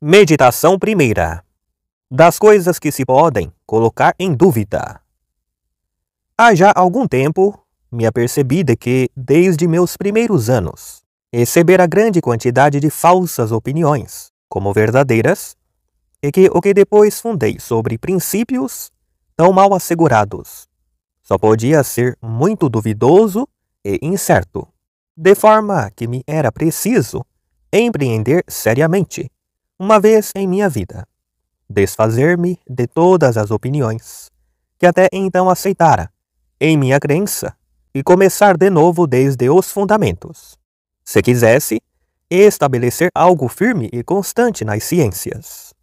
Meditação primeira. Das coisas que se podem colocar em dúvida. Há já algum tempo me apercebi de que, desde meus primeiros anos, recebera grande quantidade de falsas opiniões como verdadeiras, e que o que depois fundei sobre princípios tão mal assegurados só podia ser muito duvidoso e incerto, de forma que me era preciso empreender seriamente, uma vez em minha vida, desfazer-me de todas as opiniões que até então aceitara em minha crença e começar de novo desde os fundamentos, se quisesse estabelecer algo firme e constante nas ciências.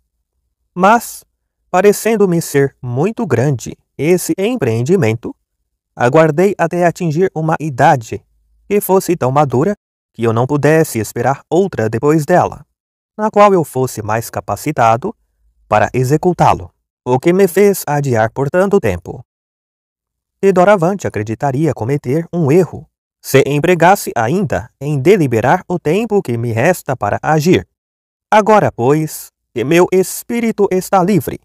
Mas, parecendo-me ser muito grande esse empreendimento, aguardei até atingir uma idade que fosse tão madura que eu não pudesse esperar outra depois dela, na qual eu fosse mais capacitado para executá-lo, o que me fez adiar por tanto tempo. E doravante acreditaria cometer um erro se empregasse ainda em deliberar o tempo que me resta para agir. Agora, pois, que meu espírito está livre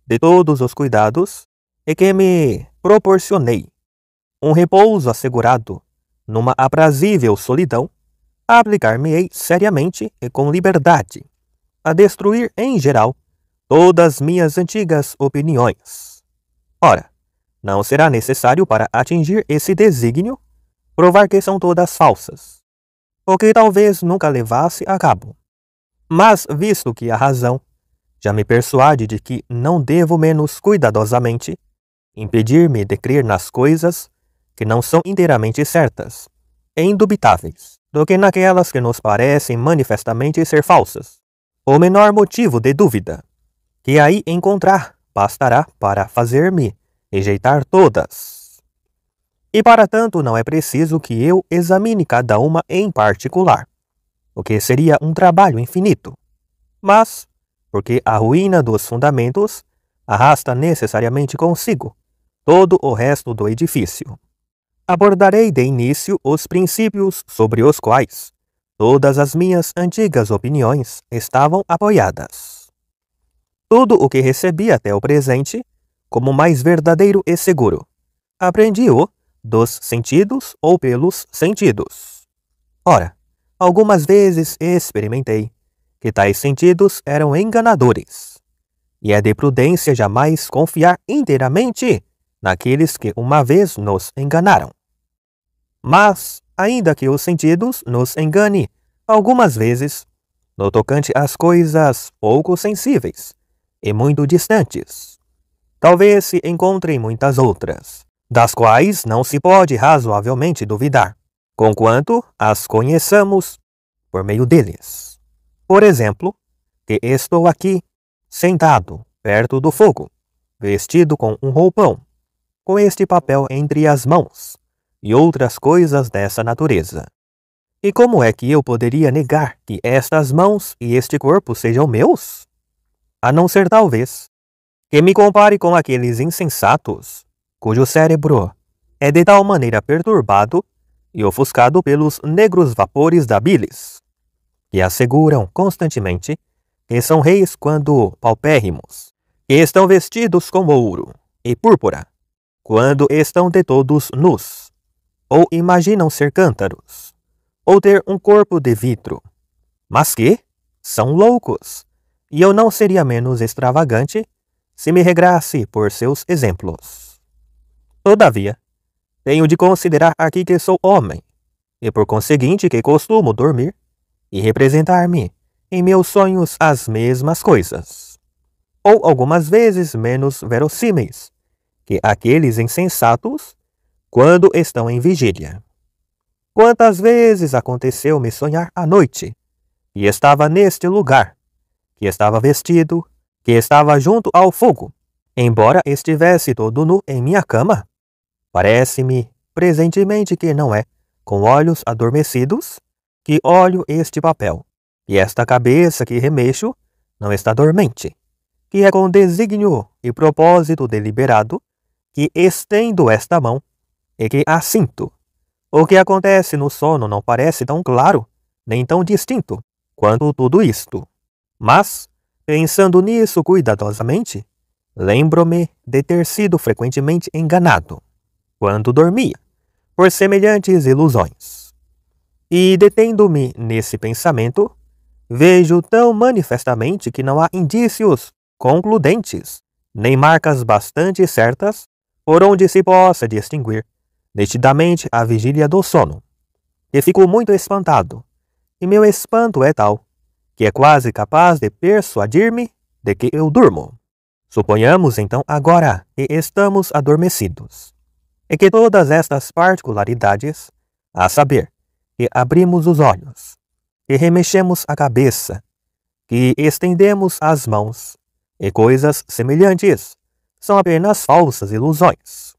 de todos os cuidados e que me proporcionei um repouso assegurado numa aprazível solidão, aplicar-me-ei seriamente e com liberdade a destruir em geral todas minhas antigas opiniões. Ora, não será necessário para atingir esse desígnio provar que são todas falsas, o que talvez nunca levasse a cabo. Mas, visto que a razão já me persuade de que não devo menos cuidadosamente impedir-me de crer nas coisas que não são inteiramente certas e indubitáveis, do que naquelas que nos parecem manifestamente ser falsas, o menor motivo de dúvida que aí encontrar bastará para fazer-me rejeitar todas. E para tanto não é preciso que eu examine cada uma em particular, o que seria um trabalho infinito, mas porque a ruína dos fundamentos arrasta necessariamente consigo todo o resto do edifício. Abordarei de início os princípios sobre os quais todas as minhas antigas opiniões estavam apoiadas. Tudo o que recebi até o presente como mais verdadeiro e seguro, aprendi-o dos sentidos ou pelos sentidos. Ora, algumas vezes experimentei que tais sentidos eram enganadores, e é de prudência jamais confiar inteiramente naqueles que uma vez nos enganaram. Mas, ainda que os sentidos nos engane algumas vezes, no tocante às coisas pouco sensíveis e muito distantes, talvez se encontrem muitas outras, das quais não se pode razoavelmente duvidar, conquanto as conheçamos por meio deles. Por exemplo, que estou aqui, sentado, perto do fogo, vestido com um roupão, com este papel entre as mãos, e outras coisas dessa natureza. E como é que eu poderia negar que estas mãos e este corpo sejam meus? A não ser talvez que me compare com aqueles insensatos, cujo cérebro é de tal maneira perturbado e ofuscado pelos negros vapores da bilis, que asseguram constantemente que são reis quando paupérrimos, que estão vestidos com ouro e púrpura, quando estão de todos nus, ou imaginam ser cântaros, ou ter um corpo de vidro, mas que são loucos, e eu não seria menos extravagante se me regrasse por seus exemplos. Todavia, tenho de considerar aqui que sou homem, e por conseguinte que costumo dormir e representar-me em meus sonhos as mesmas coisas, ou algumas vezes menos verossímeis que aqueles insensatos quando estão em vigília. Quantas vezes aconteceu-me sonhar à noite, que estava neste lugar, que estava vestido, que estava junto ao fogo, embora estivesse todo nu em minha cama? Parece-me presentemente que não é com olhos adormecidos que olho este papel, e esta cabeça que remexo não está dormente, que é com desígnio e propósito deliberado que estendo esta mão e que a sinto. O que acontece no sono não parece tão claro, nem tão distinto, quanto tudo isto. Mas, Pensando nisso cuidadosamente, lembro-me de ter sido frequentemente enganado, quando dormia, por semelhantes ilusões. E detendo-me nesse pensamento, vejo tão manifestamente que não há indícios concludentes, nem marcas bastante certas, por onde se possa distinguir nitidamente a vigília do sono, que fico muito espantado, e meu espanto é tal, que é quase capaz de persuadir-me de que eu durmo. Suponhamos então agora que estamos adormecidos, e que todas estas particularidades, a saber, que abrimos os olhos, que remexemos a cabeça, que estendemos as mãos, e coisas semelhantes, são apenas falsas ilusões.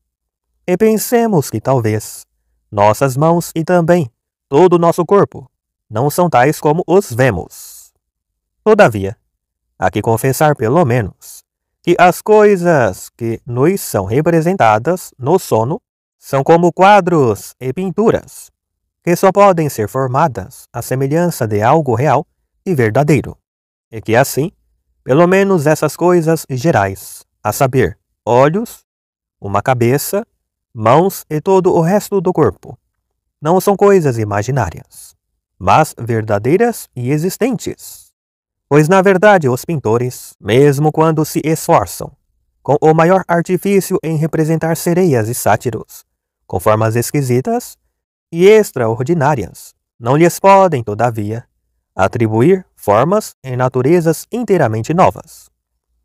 E pensemos que talvez nossas mãos e também todo o nosso corpo não são tais como os vemos. Todavia, há que confessar pelo menos que as coisas que nos são representadas no sono são como quadros e pinturas, que só podem ser formadas à semelhança de algo real e verdadeiro, e que assim, pelo menos essas coisas gerais, a saber, olhos, uma cabeça, mãos e todo o resto do corpo, não são coisas imaginárias, mas verdadeiras e existentes. Pois na verdade os pintores, mesmo quando se esforçam, com o maior artifício em representar sereias e sátiros, com formas esquisitas e extraordinárias, não lhes podem, todavia, atribuir formas e naturezas inteiramente novas,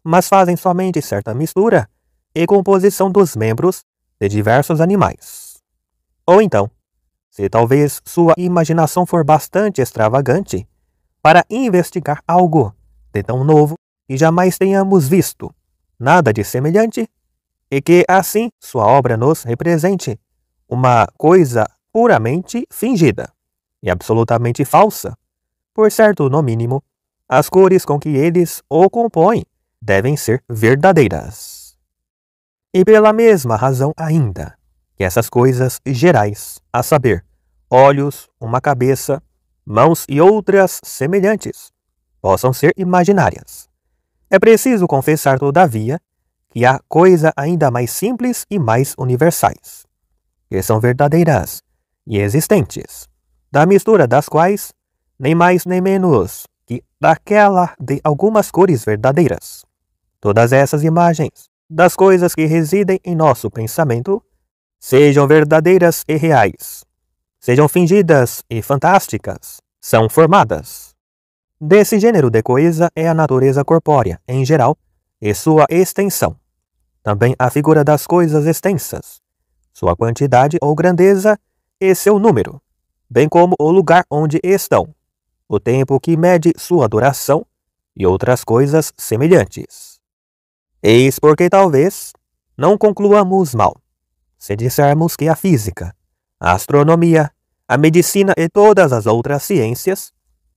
mas fazem somente certa mistura e composição dos membros de diversos animais. Ou então, se talvez sua imaginação for bastante extravagante para investigar algo de tão novo que jamais tenhamos visto, nada de semelhante, e que assim sua obra nos represente uma coisa puramente fingida e absolutamente falsa, por certo, no mínimo, as cores com que eles o compõem devem ser verdadeiras. E pela mesma razão ainda, que essas coisas gerais, a saber, olhos, uma cabeça, mãos e outras semelhantes, possam ser imaginárias. É preciso confessar, todavia, que há coisa ainda mais simples e mais universais, que são verdadeiras e existentes, da mistura das quais, nem mais nem menos que daquela de algumas cores verdadeiras. Todas essas imagens das coisas que residem em nosso pensamento, sejam verdadeiras e reais, sejam fingidas e fantásticas, são formadas. Desse gênero de coisa é a natureza corpórea, em geral, e sua extensão. Também a figura das coisas extensas, sua quantidade ou grandeza e seu número, bem como o lugar onde estão, o tempo que mede sua duração e outras coisas semelhantes. Eis porque talvez não concluamos mal, se dissermos que a física, a astronomia, a medicina e todas as outras ciências,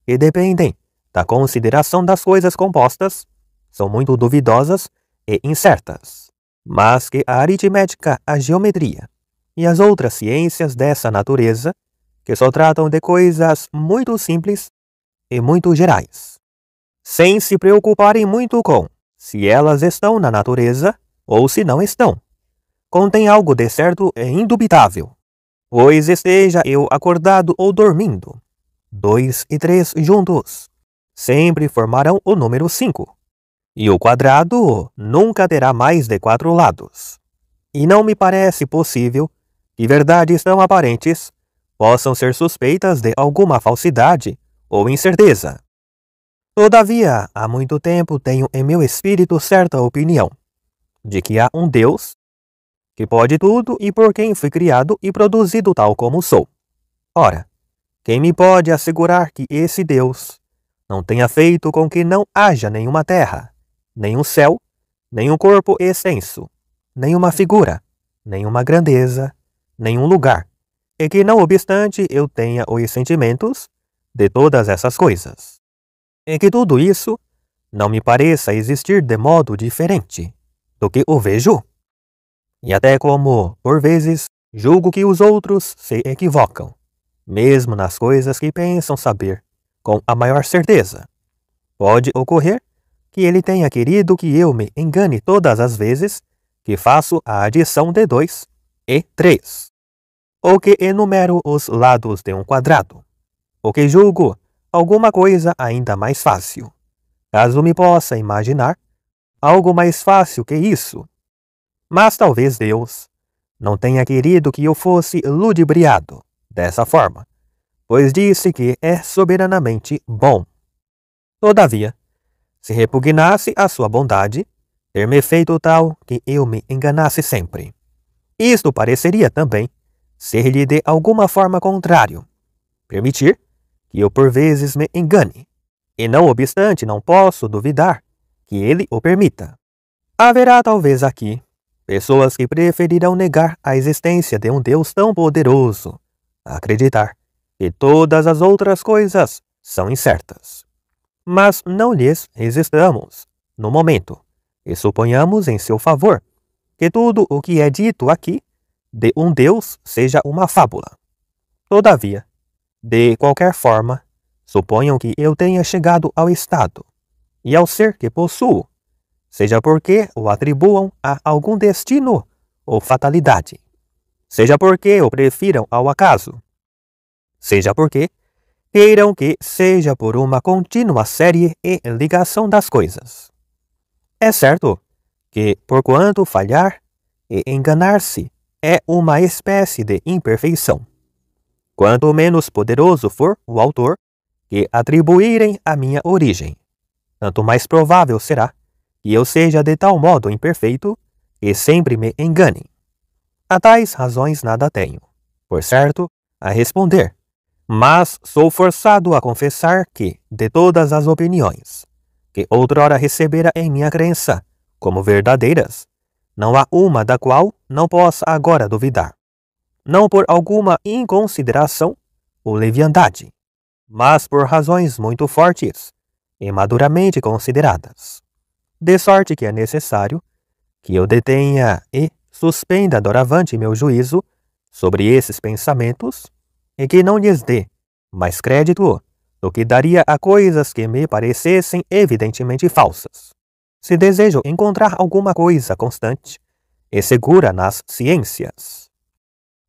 que dependem da consideração das coisas compostas, são muito duvidosas e incertas, mas que a aritmética, a geometria e as outras ciências dessa natureza, que só tratam de coisas muito simples e muito gerais, sem se preocuparem muito com se elas estão na natureza ou se não estão, contém algo de certo e indubitável, pois esteja eu acordado ou dormindo, 2 e 3 juntos sempre formarão o número 5, e o quadrado nunca terá mais de 4 lados. E não me parece possível que verdades tão aparentes possam ser suspeitas de alguma falsidade ou incerteza. Todavia, há muito tempo tenho em meu espírito certa opinião de que há um Deus que pode tudo e por quem fui criado e produzido tal como sou. Ora, quem me pode assegurar que esse Deus não tenha feito com que não haja nenhuma terra, nenhum céu, nenhum corpo extenso, nenhuma figura, nenhuma grandeza, nenhum lugar, e que não obstante eu tenha os sentimentos de todas essas coisas, e que tudo isso não me pareça existir de modo diferente do que o vejo? E até como, por vezes, julgo que os outros se equivocam, mesmo nas coisas que pensam saber com a maior certeza. Pode ocorrer que ele tenha querido que eu me engane todas as vezes que faço a adição de 2 e 3, ou que enumero os lados de um quadrado, ou que julgo alguma coisa ainda mais fácil, caso me possa imaginar algo mais fácil que isso. Mas talvez Deus não tenha querido que eu fosse ludibriado dessa forma, pois disse que é soberanamente bom. Todavia, se repugnasse a sua bondade, ter-me feito tal que eu me enganasse sempre. Isto pareceria também ser-lhe de alguma forma contrário, permitir que eu por vezes me engane, e não obstante não posso duvidar que ele o permita. Haverá talvez aqui pessoas que preferirão negar a existência de um Deus tão poderoso, a acreditar que todas as outras coisas são incertas. Mas não lhes resistamos, no momento, e suponhamos em seu favor que tudo o que é dito aqui de um Deus seja uma fábula. Todavia, de qualquer forma, suponham que eu tenha chegado ao estado e ao ser que possuo, seja porque o atribuam a algum destino ou fatalidade, seja porque o prefiram ao acaso, seja porque queiram que seja por uma contínua série e ligação das coisas. É certo que, porquanto falhar e enganar-se é uma espécie de imperfeição, quanto menos poderoso for o autor que atribuírem a minha origem, tanto mais provável será que eu seja de tal modo imperfeito que sempre me engane. A tais razões nada tenho, por certo, a responder, mas sou forçado a confessar que, de todas as opiniões que outrora recebera em minha crença como verdadeiras, não há uma da qual não possa agora duvidar, não por alguma inconsideração ou leviandade, mas por razões muito fortes e maduramente consideradas, de sorte que é necessário que eu detenha e suspenda doravante meu juízo sobre esses pensamentos e que não lhes dê mais crédito do que daria a coisas que me parecessem evidentemente falsas. Se desejo encontrar alguma coisa constante e segura nas ciências.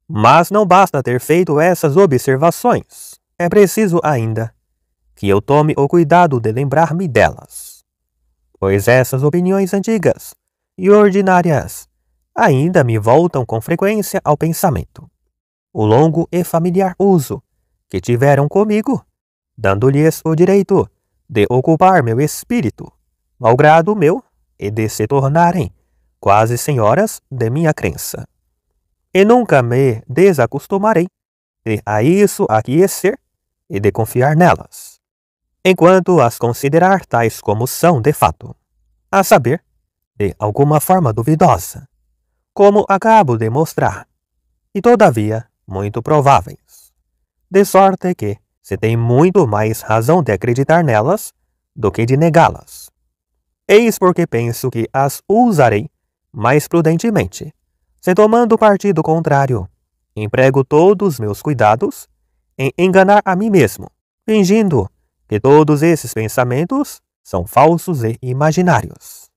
Mas não basta ter feito essas observações, é preciso ainda que eu tome o cuidado de lembrar-me delas, pois essas opiniões antigas e ordinárias ainda me voltam com frequência ao pensamento. O longo e familiar uso que tiveram comigo, dando-lhes o direito de ocupar meu espírito, malgrado meu, e de se tornarem quase senhoras de minha crença. E nunca me desacostumarei de a isso aquecer e de confiar nelas, enquanto as considerar tais como são de fato, a saber, de alguma forma duvidosa, como acabo de mostrar, e todavia muito prováveis, de sorte que se tem muito mais razão de acreditar nelas do que de negá-las. Eis porque penso que as usarei mais prudentemente, se tomando partido contrário, emprego todos meus cuidados em enganar a mim mesmo, fingindo que todos esses pensamentos são falsos e imaginários.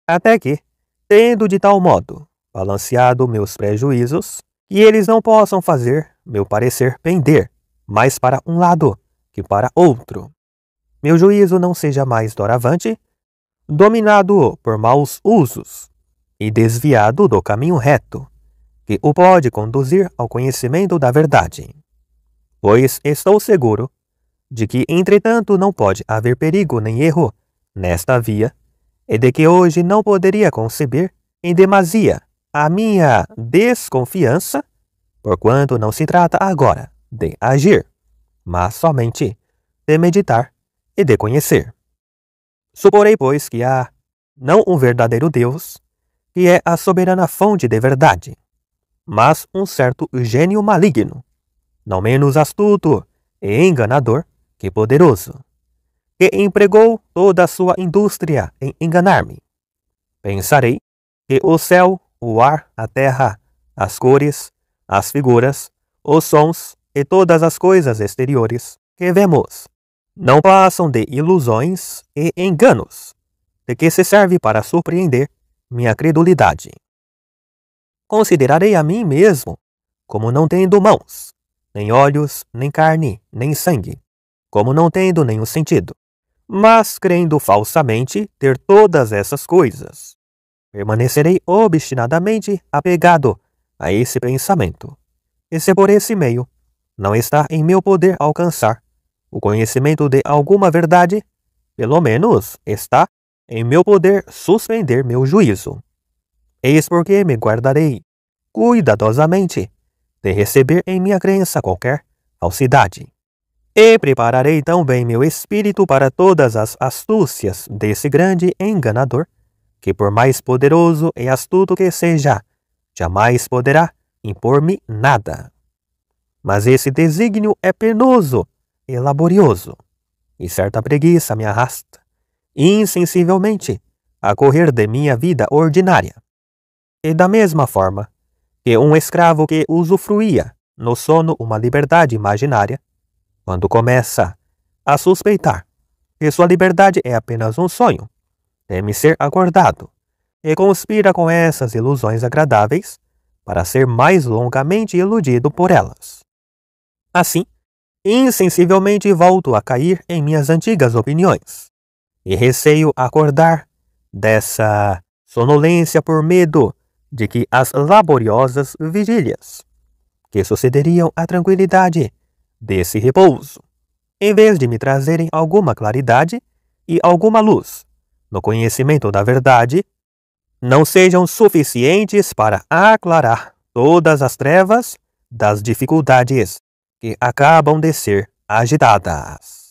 Até que, tendo de tal modo balanceado meus prejuízos, que eles não possam fazer meu parecer pender mais para um lado que para outro, meu juízo não seja mais doravante dominado por maus usos e desviado do caminho reto, que o pode conduzir ao conhecimento da verdade. Pois estou seguro de que, entretanto, não pode haver perigo nem erro nesta via, e de que hoje não poderia conceber em demasia a minha desconfiança, porquanto não se trata agora de agir, mas somente de meditar e de conhecer. Suporei, pois, que há não um verdadeiro Deus, que é a soberana fonte de verdade, mas um certo gênio maligno, não menos astuto e enganador que poderoso, que empregou toda a sua indústria em enganar-me. Pensarei que o céu, o ar, a terra, as cores, as figuras, os sons e todas as coisas exteriores que vemos não passam de ilusões e enganos, de que se serve para surpreender minha credulidade. Considerarei a mim mesmo como não tendo mãos, nem olhos, nem carne, nem sangue, como não tendo nenhum sentido, mas crendo falsamente ter todas essas coisas. Permanecerei obstinadamente apegado a esse pensamento, e se por esse meio não está em meu poder alcançar o conhecimento de alguma verdade, pelo menos está em meu poder suspender meu juízo. Eis porque me guardarei cuidadosamente de receber em minha crença qualquer falsidade. E prepararei também meu espírito para todas as astúcias desse grande enganador, que por mais poderoso e astuto que seja, jamais poderá impor-me nada. Mas esse desígnio é penoso e laborioso, e certa preguiça me arrasta, insensivelmente, a correr de minha vida ordinária. E da mesma forma que um escravo que usufruía no sono uma liberdade imaginária, quando começa a suspeitar que sua liberdade é apenas um sonho, teme ser acordado e conspira com essas ilusões agradáveis para ser mais longamente iludido por elas. Assim, insensivelmente volto a cair em minhas antigas opiniões e receio acordar dessa sonolência por medo de que as laboriosas vigílias que sucederiam à tranquilidade desse repouso, em vez de me trazerem alguma claridade e alguma luz no conhecimento da verdade, não sejam suficientes para aclarar todas as trevas das dificuldades que acabam de ser agitadas.